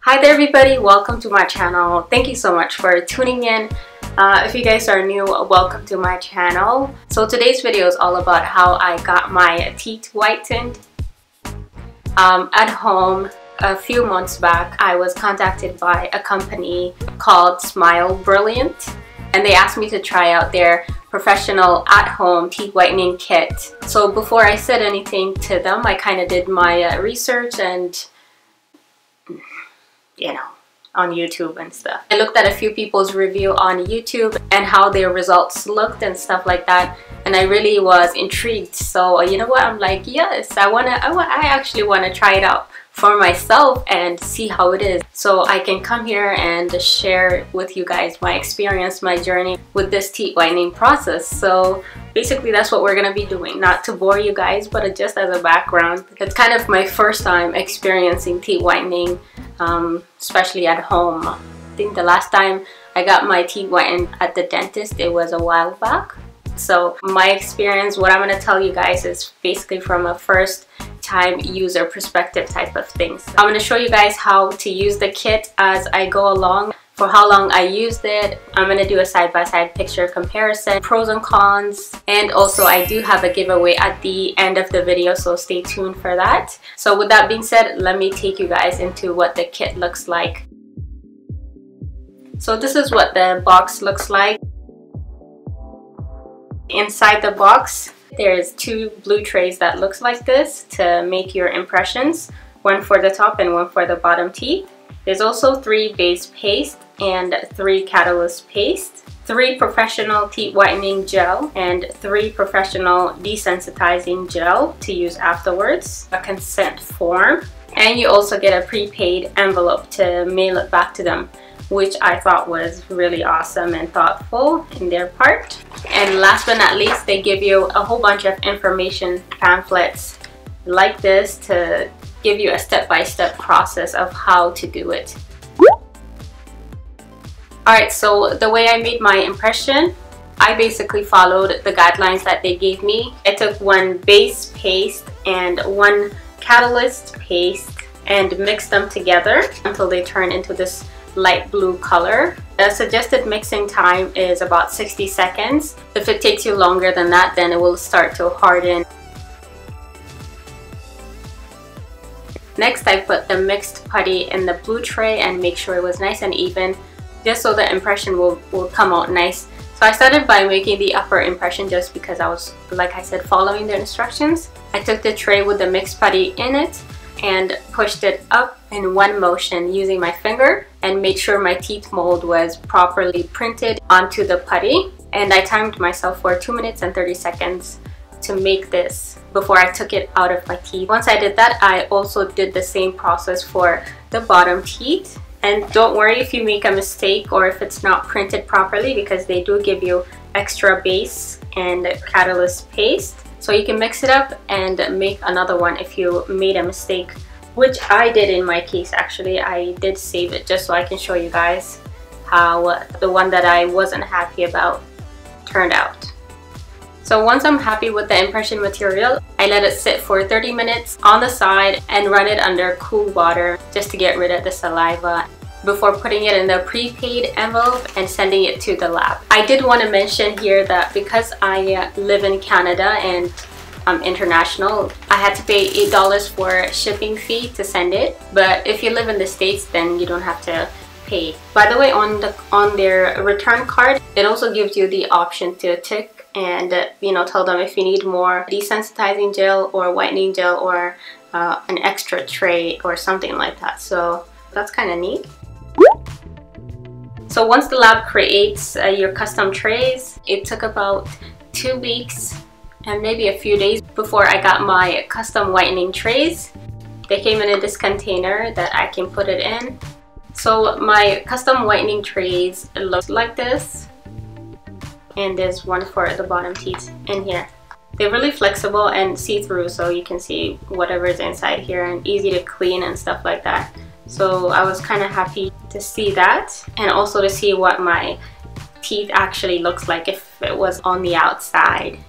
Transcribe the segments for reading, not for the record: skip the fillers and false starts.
Hi there everybody, welcome to my channel. Thank you so much for tuning in. If you guys are new, welcome to my channel. So today's video is all about how I got my teeth whitened at home. A few months back, I was contacted by a company called Smile Brilliant, and they asked me to try out their professional at-home teeth whitening kit. So before I said anything to them, I kind of did my research and on YouTube and stuff. I looked at a few people's review on YouTube and how their results looked and stuff like that, and I really was intrigued. So you know what, I'm like, yes, I actually want to try it out for myself and see how it is, so I can come here and share with you guys my experience, my journey with this teeth whitening process. So basically that's what we're gonna be doing, not to bore you guys, but just as a background. It's kind of my first time experiencing teeth whitening, especially at home. I think the last time I got my teeth whitened at the dentist, it was a while back. So my experience, what I'm going to tell you guys, is basically from a first time user perspective type of things. I'm going to show you guys how to use the kit as I go along, for how long I used it. I'm going to do a side-by-side picture comparison, pros and cons, and also I do have a giveaway at the end of the video, so stay tuned for that. So with that being said, let me take you guys into what the kit looks like. So this is what the box looks like. Inside the box, there's two blue trays that looks like this to make your impressions, one for the top and one for the bottom teeth. There's also 3 base paste and 3 catalyst paste, 3 professional teeth whitening gel, and 3 professional desensitizing gel to use afterwards, a consent form, and you also get a prepaid envelope to mail it back to them, which I thought was really awesome and thoughtful in their part. And last but not least, they give you a whole bunch of information pamphlets like this to give you a step-by-step process of how to do it. Alright, so the way I made my impression, I basically followed the guidelines that they gave me. I took 1 base paste and 1 catalyst paste and mixed them together until they turn into this light blue color. The suggested mixing time is about 60 seconds. If it takes you longer than that, then it will start to harden. Next, I put the mixed putty in the blue tray and make sure it was nice and even, just so the impression will come out nice. So I started by making the upper impression just because I was, like I said, following the instructions. I took the tray with the mixed putty in it and pushed it up in one motion using my finger and made sure my teeth mold was properly printed onto the putty. And I timed myself for 2 minutes and 30 seconds to make this before I took it out of my teeth. Once I did that, I also did the same process for the bottom teeth. And don't worry if you make a mistake or if it's not printed properly, because they do give you extra base and catalyst paste. So you can mix it up and make another one if you made a mistake, which I did in my case. Actually, I did save it just so I can show you guys how the one that I wasn't happy about turned out. So once I'm happy with the impression material, I let it sit for 30 minutes on the side and run it under cool water just to get rid of the saliva before putting it in the prepaid envelope and sending it to the lab. I did want to mention here that because I live in Canada and I'm international, I had to pay $8 for shipping fee to send it. But if you live in the States, then you don't have to pay. By the way, on their return card, it also gives you the option to tick and tell them if you need more desensitizing gel or whitening gel or an extra tray or something like that. So that's kind of neat. So once the lab creates your custom trays, it took about 2 weeks and maybe a few days before I got my custom whitening trays. They came in this container that I can put it in. So my custom whitening trays look like this, and there's one for the bottom teeth in here. They're really flexible and see-through, so you can see whatever's inside here, and easy to clean and stuff like that. So I was kind of happy to see that, and also to see what my teeth actually looks like if it was on the outside,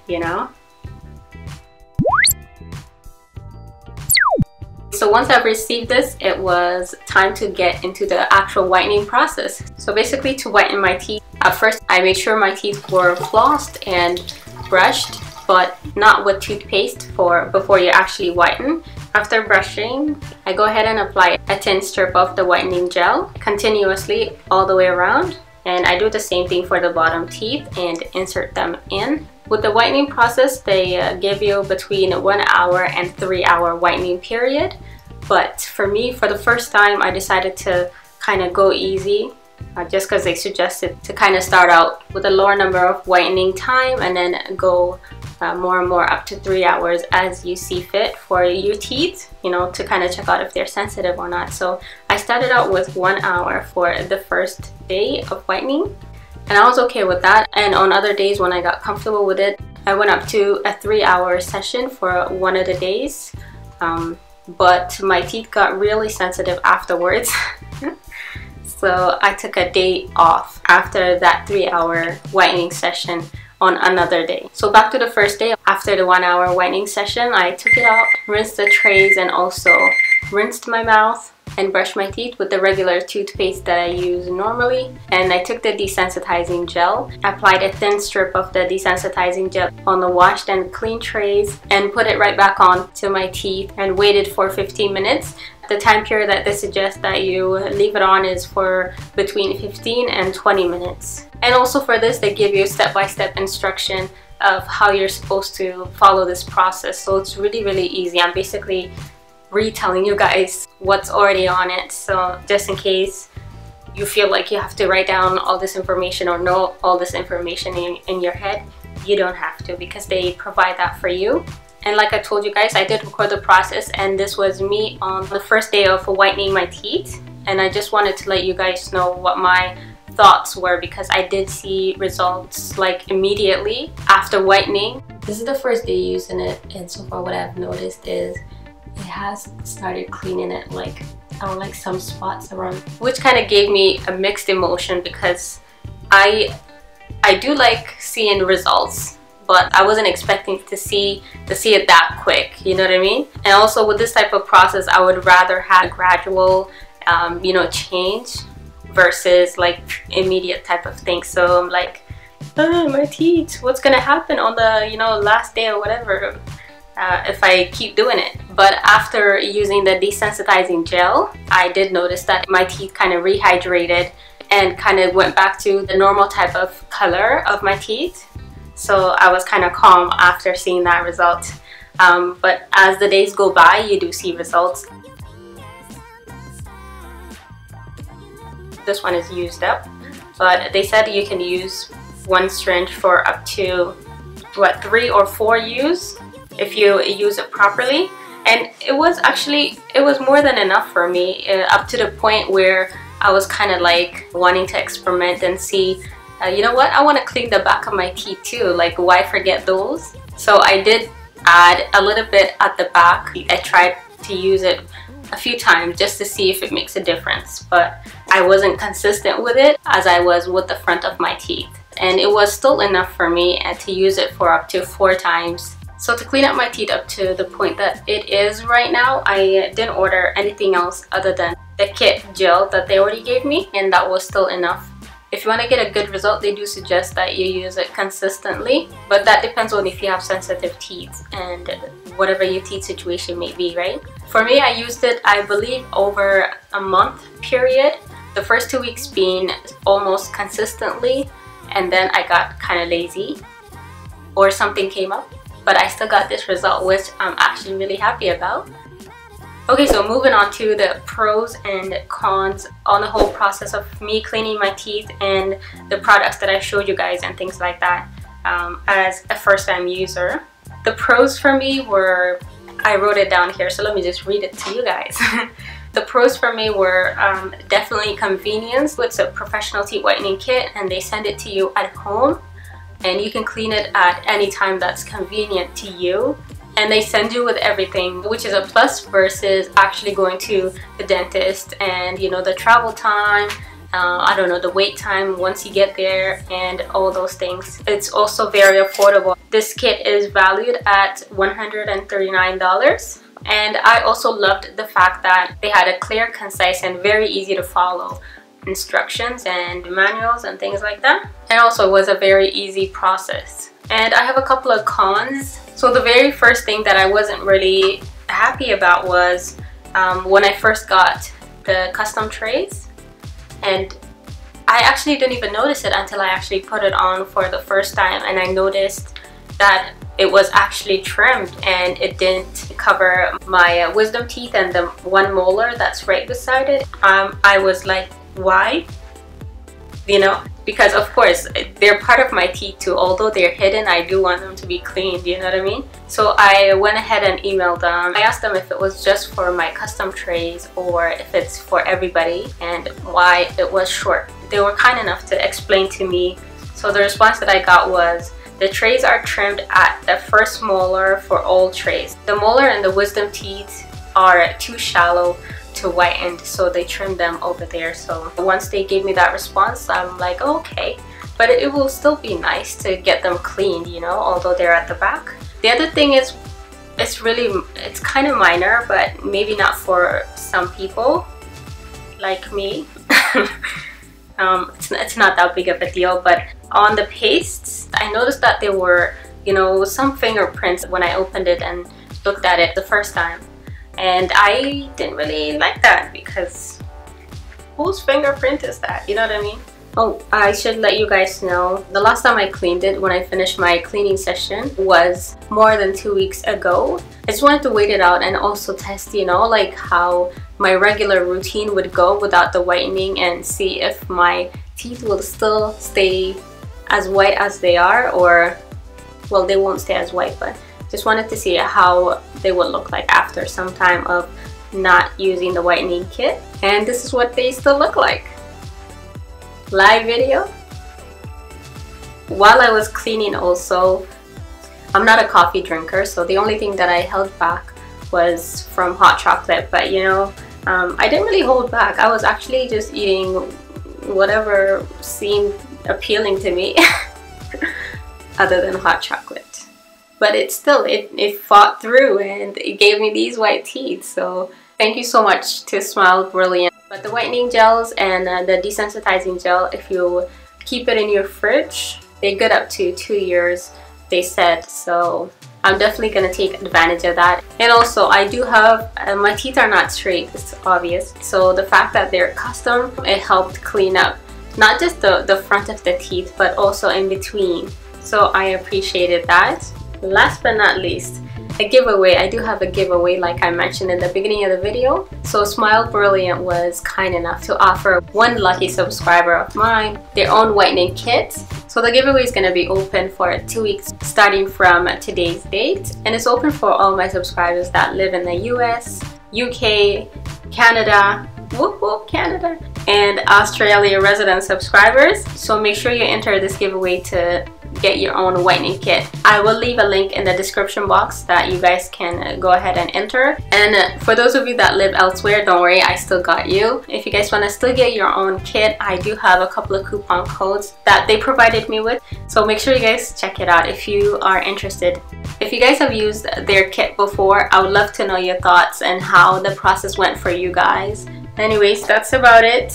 So once I received this, it was time to get into the actual whitening process. So basically, to whiten my teeth, at first I made sure my teeth were flossed and brushed, but not with toothpaste before you actually whiten. After brushing, I go ahead and apply a thin strip of the whitening gel continuously all the way around. And I do the same thing for the bottom teeth and insert them in. With the whitening process, they give you between 1 hour and 3 hour whitening period. But for me, for the first time, I decided to kind of go easy just because they suggested to kind of start out with a lower number of whitening time and then go more and more up to 3 hours as you see fit for your teeth, you know, to kind of check out if they're sensitive or not. So I started out with 1 hour for the first day of whitening, and I was okay with that. And on other days when I got comfortable with it, I went up to a 3 hour session for one of the days. But my teeth got really sensitive afterwards. So I took a day off after that 3 hour whitening session on another day. So back to the first day, after the 1 hour whitening session, I took it out, rinsed the trays, and also rinsed my mouth and brushed my teeth with the regular toothpaste that I use normally. And I took the desensitizing gel, applied a thin strip of the desensitizing gel on the washed and clean trays, and put it right back on to my teeth and waited for 15 minutes. The time period that they suggest that you leave it on is for between 15 and 20 minutes. And also for this, they give you step-by-step instruction of how you're supposed to follow this process. So it's really easy. I'm basically retelling you guys what's already on it. So just in case you feel like you have to write down all this information or know all this information in your head, you don't have to, because they provide that for you. And like I told you guys, I did record the process, and this was me on the first day of whitening my teeth. And I just wanted to let you guys know what my thoughts were, because I did see results like immediately after whitening. This is the first day using it, and so far what I've noticed is it has started cleaning it like some spots around, which kind of gave me a mixed emotion, because I do like seeing results, but I wasn't expecting to see it that quick, you know what I mean? And also with this type of process, I would rather have gradual you know, change versus like immediate type of thing. So I'm like, oh, my teeth, what's gonna happen on the, you know, last day or whatever if I keep doing it. But after using the desensitizing gel, I did notice that my teeth kind of rehydrated and kind of went back to the normal type of color of my teeth. So I was kind of calm after seeing that result. But as the days go by, you do see results. This one is used up, but they said you can use one syringe for up to, what, 3 or 4 use if you use it properly. And it was more than enough for me, up to the point where I was kind of like wanting to experiment and see, you know what, I want to clean the back of my teeth too, like why forget those? So I did add a little bit at the back. I tried to use it a few times just to see if it makes a difference, but I wasn't consistent with it as I was with the front of my teeth. And it was still enough for me to use it for up to 4 times. So to clean up my teeth up to the point that it is right now, I didn't order anything else other than the kit gel that they already gave me, and that was still enough. If you want to get a good result, they do suggest that you use it consistently, but that depends on if you have sensitive teeth and whatever your teeth situation may be, right? For me, I used it, I believe, over a month period. The first 2 weeks being almost consistently, and then I got kind of lazy or something came up, but I still got this result, which I'm actually really happy about. Okay, so moving on to the pros and cons on the whole process of me cleaning my teeth and the products that I showed you guys and things like that as a first-time user. The pros for me were, I wrote it down here, so let me just read it to you guys. The pros for me were definitely convenience. It's a professional teeth whitening kit, and they send it to you at home, and you can clean it at any time that's convenient to you. And they send you with everything, which is a plus versus actually going to the dentist and, you know, the travel time, I don't know, the wait time once you get there and all those things. It's also very affordable. This kit is valued at $139. And I also loved the fact that they had a clear, concise, and very easy to follow instructions and manuals and things like that. And also it was a very easy process. And I have a couple of cons. So the very first thing that I wasn't really happy about was when I first got the custom trays, and I actually didn't even notice it until I actually put it on for the first time, and I noticed that it was actually trimmed and it didn't cover my wisdom teeth and the one molar that's right beside it. I was like, why? You know, because of course they're part of my teeth too. Although they're hidden, I do want them to be cleaned, you know what I mean? So I went ahead and emailed them. I asked them if it was just for my custom trays or if it's for everybody and why it was short. They were kind enough to explain to me. So the response that I got was, the trays are trimmed at the first molar for all trays. The molar and the wisdom teeth are too shallow to whiten, so they trimmed them over there. So once they gave me that response, I'm like, oh, okay, but it will still be nice to get them cleaned, you know, although they're at the back. The other thing is, it's kind of minor, but maybe not for some people like me. It's not that big of a deal, but on the pastes, I noticed that there were, you know, some fingerprints when I opened it and looked at it the first time. And I didn't really like that because whose fingerprint is that? You know what I mean? Oh, I should let you guys know, the last time I cleaned it, when I finished my cleaning session, was more than 2 weeks ago. I just wanted to wait it out and also test, you know, like how my regular routine would go without the whitening, and see if my teeth will still stay as white as they are, or, well, they won't stay as white, but just wanted to see how they would look like after some time of not using the whitening kit. And this is what they still look like. Live video. While I was cleaning also, I'm not a coffee drinker, so the only thing that I held back was from hot chocolate, but you know, I didn't really hold back. I was actually just eating whatever seemed appealing to me other than hot chocolate. But it still, it fought through and it gave me these white teeth. So thank you so much to Smile Brilliant. But the whitening gels and the desensitizing gel, if you keep it in your fridge, they're good up to 2 years, they said. So I'm definitely going to take advantage of that. And also, I do have, my teeth are not straight, it's obvious. So the fact that they're custom, it helped clean up not just the front of the teeth, but also in between. So I appreciated that. Last but not least, a giveaway. I do have a giveaway like I mentioned in the beginning of the video. So Smile Brilliant was kind enough to offer one lucky subscriber of mine their own whitening kit. So the giveaway is going to be open for 2 weeks starting from today's date, and it's open for all my subscribers that live in the US, UK, Canada, whoop whoop Canada, and Australia resident subscribers. So make sure you enter this giveaway to get your own whitening kit. I will leave a link in the description box that you guys can go ahead and enter. And for those of you that live elsewhere, don't worry, I still got you. If you guys want to still get your own kit, I do have a couple of coupon codes that they provided me with. So make sure you guys check it out if you are interested. If you guys have used their kit before, I would love to know your thoughts and how the process went for you guys. Anyways, that's about it.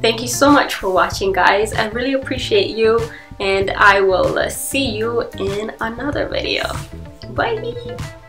Thank you so much for watching, guys. I really appreciate you, and I will see you in another video. Bye!